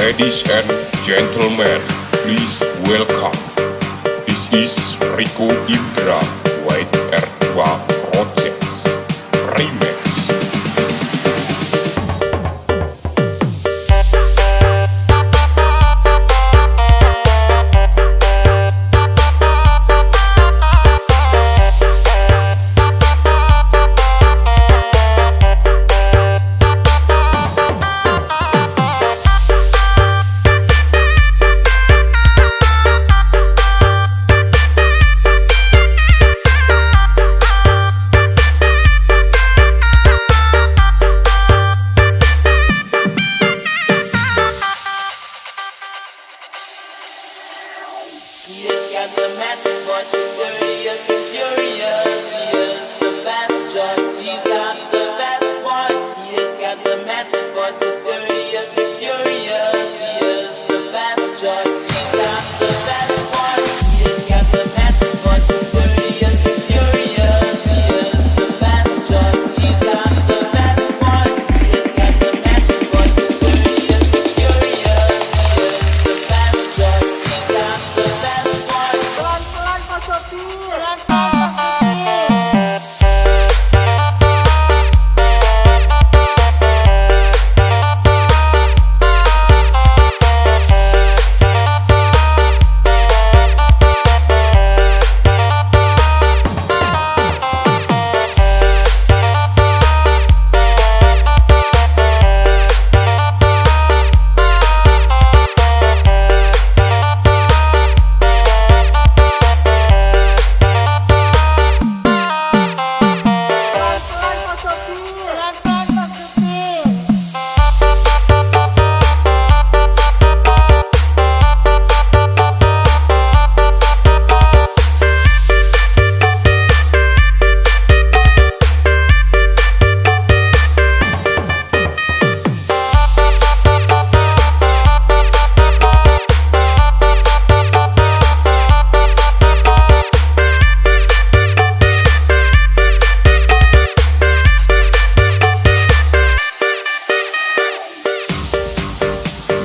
Ladies and gentlemen, please welcome. This is Rico Indra White R2 Projects Remix. He's got the magic voice, mysterious and curious. He is the best choice, he's got the best voice. He's got the magic voice, mysterious and curious. He is the best choice, he's got the best voice. He's got the magic voice, mysterious and curious. He is the best choice, he's got the best voice. He's got the magic voice, mysterious and curious. He is the best choice, he's got the best voice. Pelan-pelan Pak Sopir.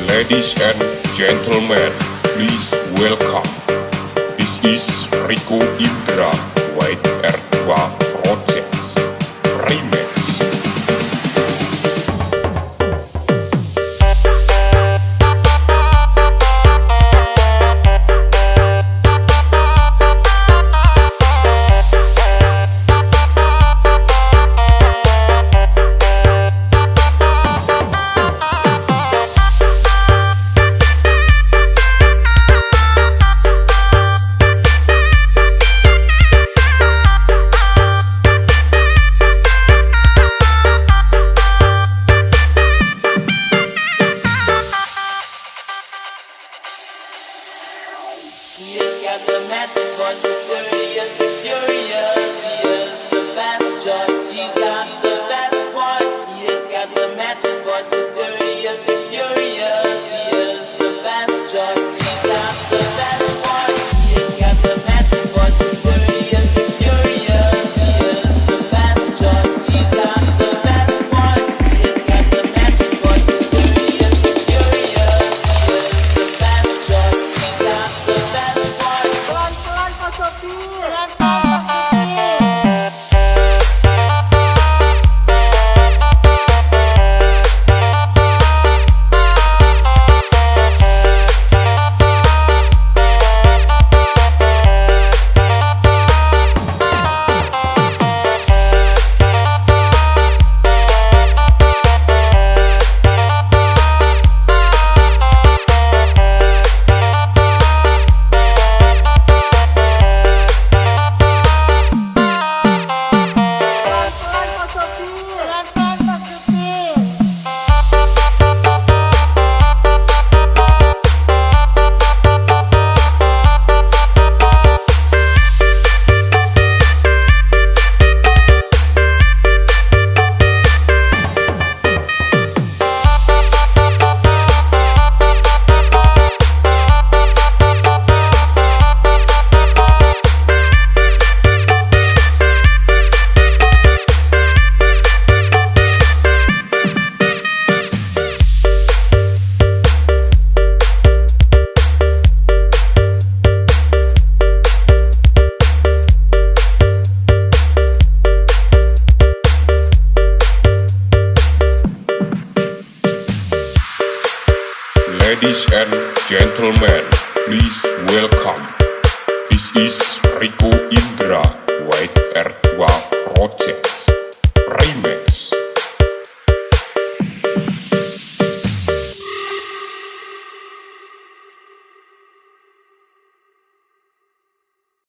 Ladies and gentlemen, please welcome. This is Rico Indra White R2 Projects Remix. He's got the magic voice, mysterious and curious. He is the best choice, he's got the best voice. He's got the magic voice, mysterious and curious. He is the best choice, he's got the best voice. He's got the magic voice, mysterious and curious. He is the best choice, he's got the best voice. He's got the magic voice, mysterious and curious. He is the best choice, he's got the best voice. Pelan-pelan Pak Sopir. Ladies and gentlemen, please welcome. This is Rico Indra, White R2 Projects.